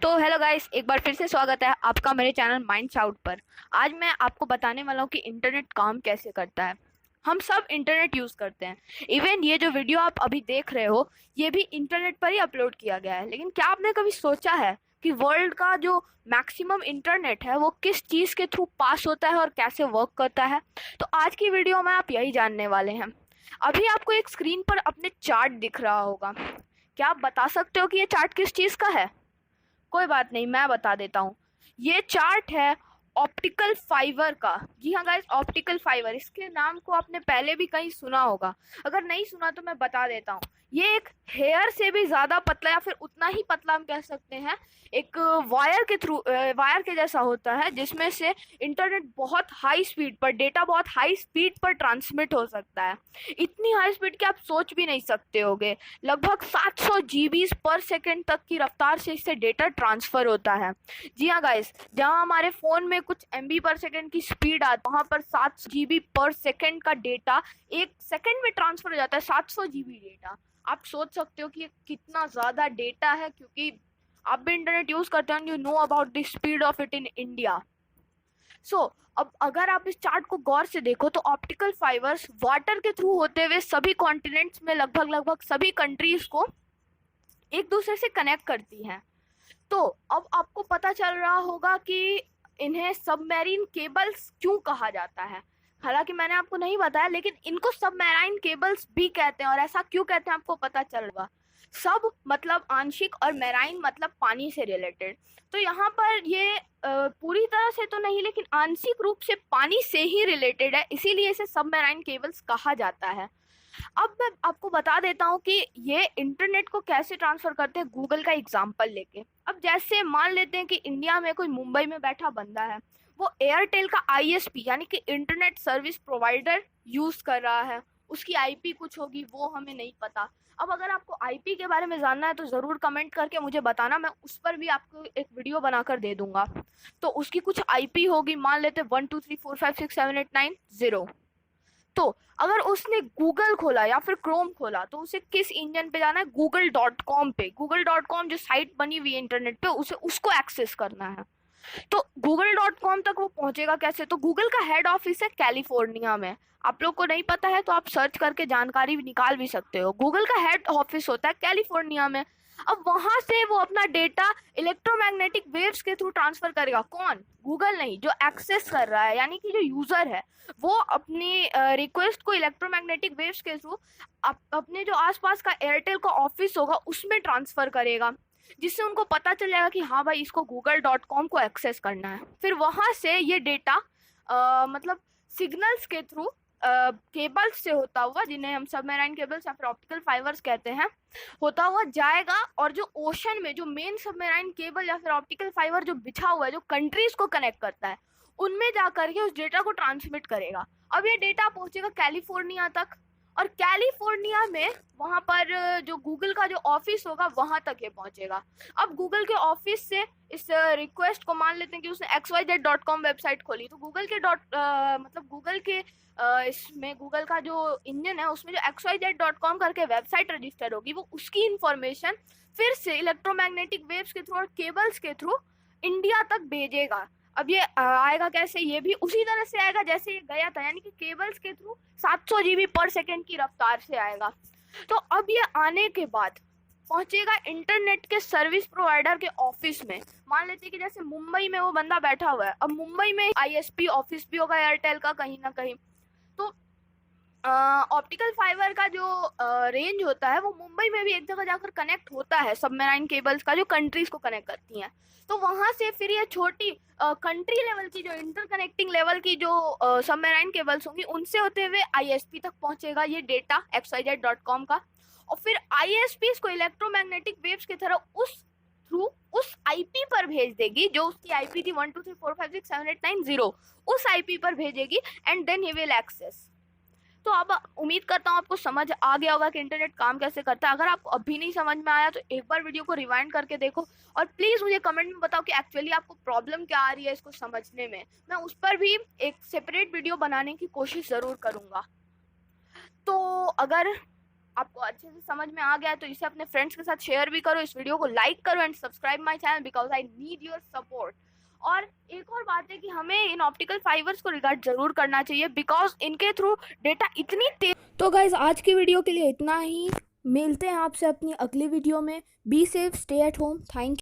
तो hello guys, एक बार फिर से स्वागत है आपका मेरे चैनल माइंड्स आउट पर। आज मैं आपको बताने वाला हूँ कि इंटरनेट काम कैसे करता है। हम सब इंटरनेट यूज़ करते हैं। इवन ये जो वीडियो आप अभी देख रहे हो, ये भी इंटरनेट पर ही अपलोड किया गया है। लेकिन क्या आपने कभी सोचा है कि वर्ल्ड का जो मैक्सिमम इंटरनेट है वो किस चीज़ के थ्रू पास होता है और कैसे वर्क करता है? तो आज की वीडियो में आप यही जानने वाले हैं। अभी आपको एक स्क्रीन पर अपने चार्ट दिख रहा होगा। क्या आप बता सकते हो कि ये चार्ट किस चीज़ का है? कोई बात नहीं, मैं बता देता हूँ। ये चार्ट है ऑप्टिकल फाइबर का। जी हाँ गाइस, ऑप्टिकल फाइबर, इसके नाम को आपने पहले भी कहीं सुना होगा। अगर नहीं सुना तो मैं बता देता हूँ। ये एक हेयर से भी ज़्यादा पतला या फिर उतना ही पतला हम कह सकते हैं, एक वायर के जैसा होता है, जिसमें से इंटरनेट बहुत हाई स्पीड पर, डेटा बहुत हाई स्पीड पर ट्रांसमिट हो सकता है। इतनी हाई स्पीड कि आप सोच भी नहीं सकते होगे। लगभग 700 जीबी पर सेकेंड तक की रफ्तार से इससे डेटा ट्रांसफ़र होता है। जी हाँ गाइस, जहाँ हमारे फ़ोन में कुछ एमबी पर सेकेंड की स्पीड आती है, वहाँ पर 7 जीबी पर सेकेंड का डेटा एक सेकेंड में ट्रांसफ़र हो जाता है। 700 जीबी डेटा, आप सोच सकते हो कि ये कितना ज़्यादा डेटा है, क्योंकि आप भी इंटरनेट यूज़ करते हैं, you know about the speed of it in India. अब अगर आप इस चार्ट को गौर से देखो तो ऑप्टिकल फाइबर्स वाटर के थ्रू होते हुए सभी कॉन्टिनेंट्स में लगभग सभी कंट्रीज को एक दूसरे से कनेक्ट करती हैं। तो अब आपको पता चल रहा होगा कि इन्हें सबमरीन केबल्स क्यों कहा जाता है। हालांकि मैंने आपको नहीं बताया, लेकिन इनको सबमरीन केबल्स भी कहते हैं। और ऐसा क्यों कहते हैं आपको पता चल रहा। सब मतलब आंशिक और मैराइन मतलब पानी से रिलेटेड। तो यहाँ पर ये पूरी तरह से तो नहीं, लेकिन आंशिक रूप से पानी से ही रिलेटेड है, इसीलिए इसे सबमरीन केबल्स कहा जाता है। अब मैं आपको बता देता हूँ कि ये इंटरनेट को कैसे ट्रांसफ़र करते हैं, गूगल का एग्जांपल लेके। अब जैसे मान लेते हैं कि इंडिया में कोई मुंबई में बैठा बंदा है, वो एयरटेल का आईएसपी यानी कि इंटरनेट सर्विस प्रोवाइडर यूज़ कर रहा है। उसकी आईपी कुछ होगी, वो हमें नहीं पता। अब अगर आपको आईपी के बारे में जानना है तो ज़रूर कमेंट करके मुझे बताना, मैं उस पर भी आपको एक वीडियो बनाकर दे दूंगा। तो उसकी कुछ आईपी होगी, मान लेते 123456789 0। तो अगर उसने गूगल खोला या फिर क्रोम खोला तो उसे किस इंजन पे जाना है? google.com पे। google.com जो साइट बनी हुई है इंटरनेट पे, उसे उसको एक्सेस करना है। तो google.com तक वो पहुंचेगा कैसे? तो गूगल का हेड ऑफिस है कैलिफोर्निया में। आप लोग को नहीं पता है तो आप सर्च करके जानकारी भी निकाल भी सकते हो। गूगल का हेड ऑफिस होता है कैलिफोर्निया में। अब वहां से वो अपना डेटा इलेक्ट्रोमैग्नेटिक वेव्स के थ्रू ट्रांसफर करेगा। कौन? गूगल नहीं, जो एक्सेस कर रहा है यानी कि जो यूजर है, वो अपनी रिक्वेस्ट को इलेक्ट्रोमैग्नेटिक वेव्स के थ्रू अपने जो आसपास का एयरटेल का ऑफिस होगा उसमें ट्रांसफर करेगा, जिससे उनको पता चल जाएगा कि हाँ भाई, इसको google.com को एक्सेस करना है। फिर वहाँ से ये डेटा मतलब सिग्नल्स के थ्रू केबल्स से होता हुआ, जिन्हें हम सबमरीन केबल्स या फिर ऑप्टिकल फाइबर्स कहते हैं, होता हुआ जाएगा। और जो ओशन में जो मेन सबमरीन केबल या फिर ऑप्टिकल फाइबर जो बिछा हुआ है, जो कंट्रीज को कनेक्ट करता है, उनमें जा करके उस डेटा को ट्रांसमिट करेगा। अब ये डेटा पहुंचेगा कैलिफोर्निया तक, और कैलिफोर्निया में वहाँ पर जो गूगल का जो ऑफिस होगा वहाँ तक ये पहुँचेगा। अब गूगल के ऑफिस से इस रिक्वेस्ट को, मान लेते हैं कि उसने xyz.com वेबसाइट खोली, तो गूगल के मतलब गूगल के इसमें गूगल का जो इंजन है उसमें जो xyz.com करके वेबसाइट रजिस्टर होगी, वो उसकी इंफॉर्मेशन फिर से इलेक्ट्रोमैग्नेटिक वेव्स के थ्रू और केबल्स के थ्रू इंडिया तक भेजेगा। अब ये आएगा कैसे? ये भी उसी तरह से आएगा जैसे ये गया था, यानी कि केबल्स के थ्रू 700 जीबी पर सेकेंड की रफ्तार से आएगा। तो अब ये आने के बाद पहुंचेगा इंटरनेट के सर्विस प्रोवाइडर के ऑफिस में। मान लेते हैं कि जैसे मुंबई में वो बंदा बैठा हुआ है, अब मुंबई में आईएसपी ऑफिस भी होगा एयरटेल का कहीं ना कहीं। तो ऑप्टिकल फाइबर का जो रेंज होता है वो मुंबई में भी एक जगह जाकर कनेक्ट होता है सबमरीन केबल्स का, जो कंट्रीज को कनेक्ट करती हैं। तो वहाँ से फिर ये छोटी कंट्री लेवल की, जो इंटरकनेक्टिंग लेवल की जो सबमरीन केबल्स होंगी, उनसे होते हुए आईएसपी तक पहुँचेगा ये डेटा xyz.com का। और फिर आईएसपी इसको इलेक्ट्रोमैग्नेटिक वेव्स की तरह उस आईपी पर भेज देगी, जो उसकी आईपी थी 123456789 0, उस आईपी पर भेजेगी, and then he will access. तो अब उम्मीद करता हूँ आपको समझ आ गया होगा कि इंटरनेट काम कैसे करता है। अगर आपको अभी नहीं समझ में आया तो एक बार वीडियो को रिवाइंड करके देखो, और प्लीज़ मुझे कमेंट में बताओ कि एक्चुअली आपको प्रॉब्लम क्या आ रही है इसको समझने में। मैं उस पर भी एक सेपरेट वीडियो बनाने की कोशिश ज़रूर करूँगा। तो अगर आपको अच्छे से समझ में आ गया है तो इसे अपने फ्रेंड्स के साथ शेयर भी करो, इस वीडियो को लाइक करो and subscribe my channel because I need your support. और एक और बात है कि हमें इन ऑप्टिकल फाइबर्स को रिगार्ड जरूर करना चाहिए बिकॉज इनके थ्रू डेटा इतनी तेज। तो गाइज आज की वीडियो के लिए इतना ही, मिलते हैं आपसे अपनी अगली वीडियो में। Be safe, stay at home, thank you.